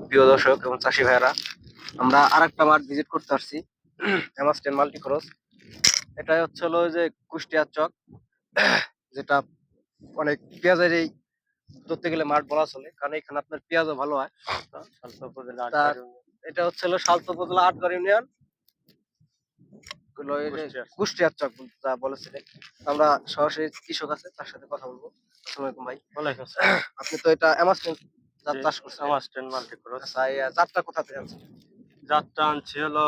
প্রিয় দর্শক এবং চাষি ভাইয়েরা, আমরা আরেকটা মাঠ ভিজিট করতে আসছি। অ্যামাস্টেন মাল্টি ক্রস। এটাই হচ্ছে হলো ওই যে কুষ্টিয়ার চক, যেটা অনেক পেঁয়াজের এই ধরতে গেলে মাঠ বলা চলে, কারণ এখানে আপনার পেঁয়াজও ভালো হয়। তার এটা হচ্ছে হলো সালথা উপজেলা আটঘর ইউনিয়ন, হলো এই যে কুষ্টিয়ার চক যা বলেছিলেন। আমরা সরাসরি কৃষক আছে, তার সাথে কথা বলবো। আসসালামু আলাইকুম ভাই। ওয়ালাইকুম আসসালাম। আপনি তো এটা অ্যামাস্টেন জাত জি, চাষ করছেন। অ্যামাস্টেন মাল্টি ক্রস। আচ্ছা, এই জাতটা কোথা থেকে আনছেন? জাতটা আনছি হলো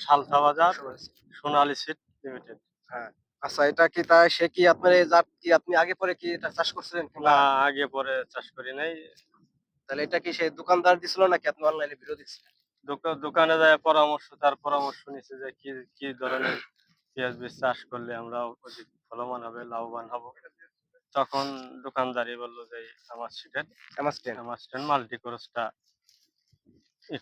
সালথা বাজার শুনেছি। সোনালী সিড লিমিটেড। হ্যাঁ। আচ্ছা, এটা কি তাই সে কি আপনার এই জাত কি আপনি আগে পরে কি এটা চাষ করছিলেন না, কিংবা আগে পরে চাষ করি নাই। তাহলে এটা কি সেই দোকানদার দিছিল নাকি আপনি অনলাইনে ভিডিও দেখছিলেন? দোকানে যায় তার পরামর্শ নিছে যে কি কি ধরনের পেঁয়াজ বীজ চাষ করলে আমরা অধিক ফলবান হবে, লাভবান হব। তখন দোকানদারই বলল যে অ্যামাস্টেন। অ্যামাস্টেন মাল্টি ক্রসটা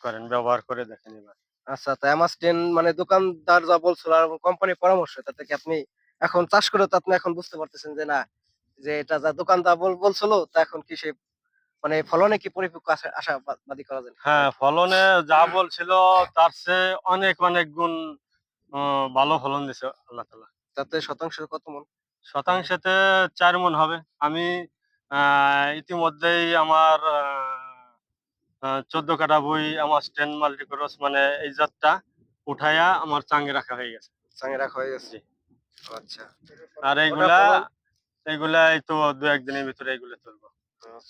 করেন, ব্যবহার করে দেখেন এবার। আচ্ছা, তো অ্যামাস্টেন মানে দোকানদার যা বলছিল আর কোম্পানির পরামর্শ, তাতে কি আপনি এখন চাষ করে তো আপনি এখন বুঝতে পারতেছেন যে না, যে এটা যা দোকানদার বলছিল তা এখন কি সে মানে ফলনে কি পরিপক্ক আশাবাদী করা যায় হ্যাঁ, যায়? ফলনে যা বলছিল তার চেয়ে অনেক অনেক গুণ ভালো ফলন দিছে আল্লাহ তাআলা। তাতে শতাংশ কত মন? শতাংশেতে ৪ মণ হবে। আমি ইতিমধ্যেই আমার ১৪ কাঠা ভুঁই আমার স্টেন মাল্টিক্রস মানে এই জাতটা উঠাইয়া আমার চাঙে রাখা হয়ে গেছে। চাঙে রাখা হয়ে গেছে। জি। আচ্ছা। আর ওটা ফলন এইগুলা এই তো ২-১ দিনের ভিতরে এগুলো তুলবো।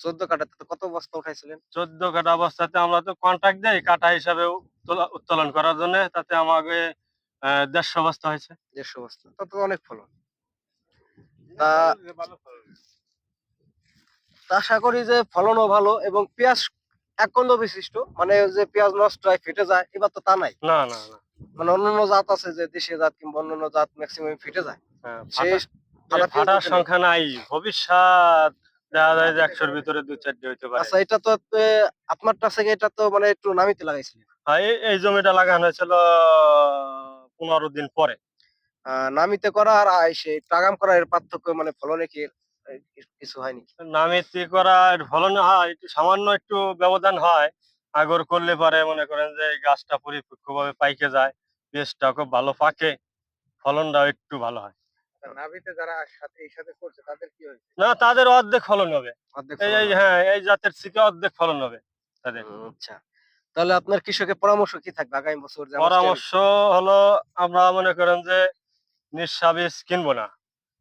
১৪ কাঠাতে তো কত বস্তা উঠাইছিলেন? ১৪ কাঠা অবস্থাতে আমরা তো কন্ট্রাক্ট দেই কাঠা হিসাবে উত্তোলন করার জন্যে। তাতে আমাকে ১৫০ বস্তা হয়েছে। ১৫০ বস্তা। তা তো অনেক ফলন। তা তা আশা করি যে ফলনও ভালো এবং পেঁয়াজ একন্দ বিশিষ্ট, মানে যে পেঁয়াজ নষ্ট হয় ফেটে যায়, এবার তো তা নাই। না, না, না। মানে অন্যান্য জাত আছে যে দেশীয় জাত কিংবা অন্যান্য জাত ম্যাক্সিমাম ফেটে যায়। হ্যাঁ, সেই ফাটা পেঁয়াজ ফাটার বলতে নেই। সংখ্যা নাই। ভবিষ্যৎ দেখা যায় যে ১০০ র ভিতরে ২-৪ টি হইতে পারে। আচ্ছা, এটা তো আপনারটা থেকে এটা তো মানে একটু নামিতে লাগাইছিলেন। এই জমিটা লাগানো হয়েছিল ১৫ দিন পরে। নামিতে করা আর সেই টাগাম করা এর পার্থক্য মানে ফলনে কি কিছু হয়নি? নামিতি করা এর ফলনে হয় একটু সামান্য একটু ব্যবধান হয়। আগর করলে পরে মনে করেন যে এই গাছটা পরিপক্কভাবে পাইকে যায়। বীজটা খুব ভালো পাকে, ফলনটাও একটু ভালো হয়। নাভিতে যারা এই সাথে করছে তাদের কি হয়েছে? না, তাদের অর্ধেক ফলন হবে। অর্ধেক এই ফলন এই হবে। হ্যাঁ, এই জাতের থেকে অর্ধেক ফলন হবে তাদের। আচ্ছা। তাহলে আপনার কৃষকের পরামর্শ কি থাকবে আগামী বছর যে আমার স্ট্যান্ড পরামর্শ হলো আমরা মনে করেন যে নিঃসা বীজ কিনবো না।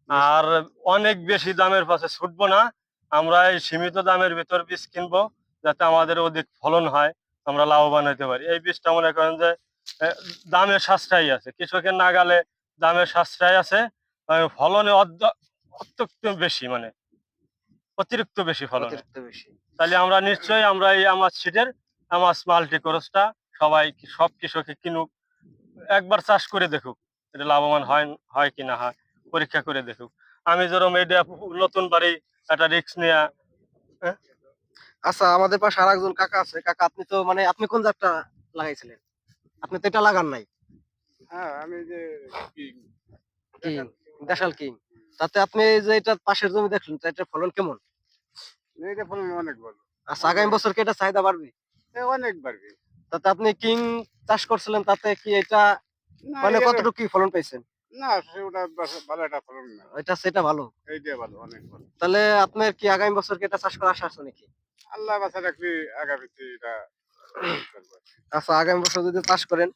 নিস আর অনেক বেশি দামের পাশে ছুটবো না। আমরা এই সীমিত দামের ভিতর বীজ কিনবো, যাতে আমাদের অধিক ফলন হয়, আমরা লাভবান হইতে পারি। এই বীজটা মনে করেন যে এ দামে সাশ্রয়ী আছে। কৃষকের নাগালে দামে সাশ্রয় আছে। ফলনে অত্যন্ত বেশি মানে অতিরিক্ত বেশি ফলনে। অতিরিক্ত বেশি। তাইলে আমরা নিশ্চয়ই আমরা এই আমার সিডের আমার মাল্টি ক্রসটা সবাই সব কৃষকে কিনুক। একবার চাষ করে দেখুক। এটা লাভবান হয় কি না হয়, পরীক্ষা করে দেখুক। আমি যেরকম এইটা নতুন বাড়ি একটা রিস্ক নেয়া। হ্যাঁ? আচ্ছা, আমাদের পাশে আরেকজন কাকা আছে। কাকা, আপনি তো মানে আপনি কোন জাতটা লাগাইছিলেন? আপনি তো এটা লাগান নাই। হ্যাঁ, আমি যে কি কিং, দেশাল কিং। তাতে আপনি এই যে এটা পাশের জমি দেখলেন, তো এটার ফলন কেমন? এটা ফলন অনেক ভালো। আচ্ছা, আগামী বছর কি এটা চাহিদা বাড়বে? অনেক বাড়বে। তাতে আপনি কিং চাষ করছিলেন, তাতে কি এটা না মানে এর কতটুকু কি ফলন পাইছেন? না ওটা ভালো একটা ফলন না। এটা সেটা ভালো। এইটা ভালো, অনেক ভালো। তাহলে আপনার কি আগামী বছর কি এটা চাষ করার আশা আছে নাকি? আল্লাহ বাঁচা রাখলে আগামীতে এটা করবো। আচ্ছা, আগামী বছর যদি চাষ করেন,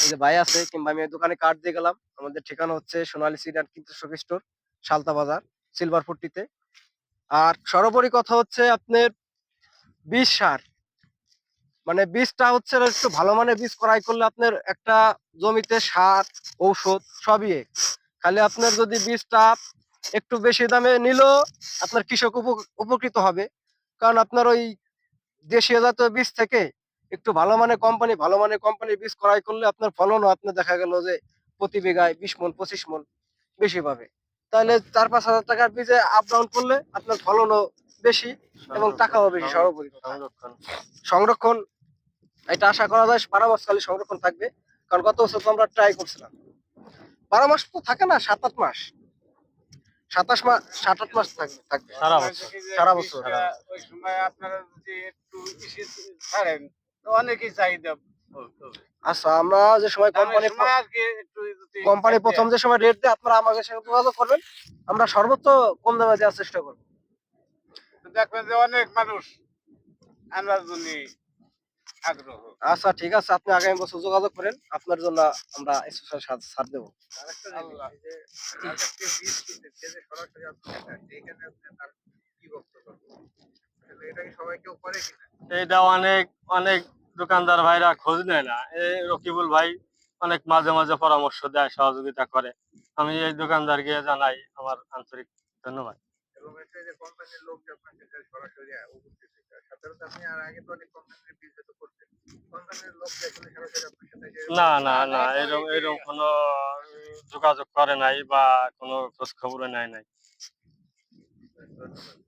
এই যে ভাই আছে কিংবা আমি দোকানে কার্ড দিয়ে গেলাম। আমাদের ঠিকানা হচ্ছে সোনালী সিড অ্যান্ড কীটনাশক স্টোর, সালতা বাজার, সিলভার পট্টিতে। আর সর্বোপরি কথা হচ্ছে আপনার বীজ সার, মানে বীজটা হচ্ছে একটু ভালো মানের বীজ ক্রয় করলে আপনার একটা জমিতে সার, ঔষধ সবই এক। খালি আপনার যদি বীজটা একটু বেশি দামে নিলেও আপনার কৃষক উপকৃত হবে। কারণ আপনার ওই দেশীয় জাতীয় বীজ থেকে একটু ভালো মানের কোম্পানির বীজ ক্রয় করলে আপনার ফলনও আপনার দেখা গেল যে প্রতি বিঘায় ২০ মণ ২৫ মণ বেশি পাবে। তাহলে ৪-৫ হাজার টাকার বীজে আপ ডাউন করলে আপনার ফলনও বেশি এবং টাকাও বেশি। সর্বোপরি কথা সংরক্ষণ। সংরক্ষণ, এটা আশা করা যায় ১২ মাস খালি সংরক্ষণ থাকবে। কারণ গত বছর তো আমরা ট্রাই করছিলাম। ১২ মাস তো থাকে না, ৭-৮ মাস। ৭-৮ মাস থাকবে। সারা আপনার বছর। দেখি যে সারা বছর। বীজটা ওই সময় আপনারা যদি একটু ছাড়েন তো অনেকই চাহিদা আচ্ছা, আমরা যে সময় দামের সময় আর কি একটু যদি কোম্পানি কম প্রথম দেয়। যে সময় রেট দেয় আপনারা আমাদের সাথে যোগাযোগ করবেন, আমরা সর্বোচ্চ কম দামে দেওয়ার চেষ্টা করবো। তো দেখবেন যে অনেক মানুষ আনার জন্য আগ্রহ। আচ্ছা ঠিক আছে, আপনি আগামী বছর যোগাযোগ করেন, আপনার জন্য আমরা স্পেশাল ছাড় দেবো। আরেকটা জিনিস, আল্লাহ। এই যে বাজার থেকে বীজ কিনতে সে যে সরাসরি আপনার কাছে, এখানে আপনি তার কি বক্তব্য? আসলে এটা কি সবাই কেউ করে কিনা? এইটা অনেক অনেক দোকানদার ভাইরা খোঁজ নেয় না। এই রকিবুল ভাই অনেক মাঝে মাঝে পরামর্শ দেয়, সহযোগিতা করে। আমি এই দোকানদারকে জানাই আমার আন্তরিক ধন্যবাদ। এবং হচ্ছে যে কোম্পানির লোক যে আপনার কাছে সরাসরি উপস্থিত হয়েছে। সাধারণত আপনি আর আগে তো অনেক কোম্পানির বীজ তো করতেন। কোম্পানির লোক যে আসলে সরাসরি আপনার সাথে এসে না বলছে, না "না, না, না, তো এরকম এই যে এরকম কোনো যোগাযোগ করে নাই বা কোনো খোঁজ খবরও নেয় নাই। ধন্যবাদ।"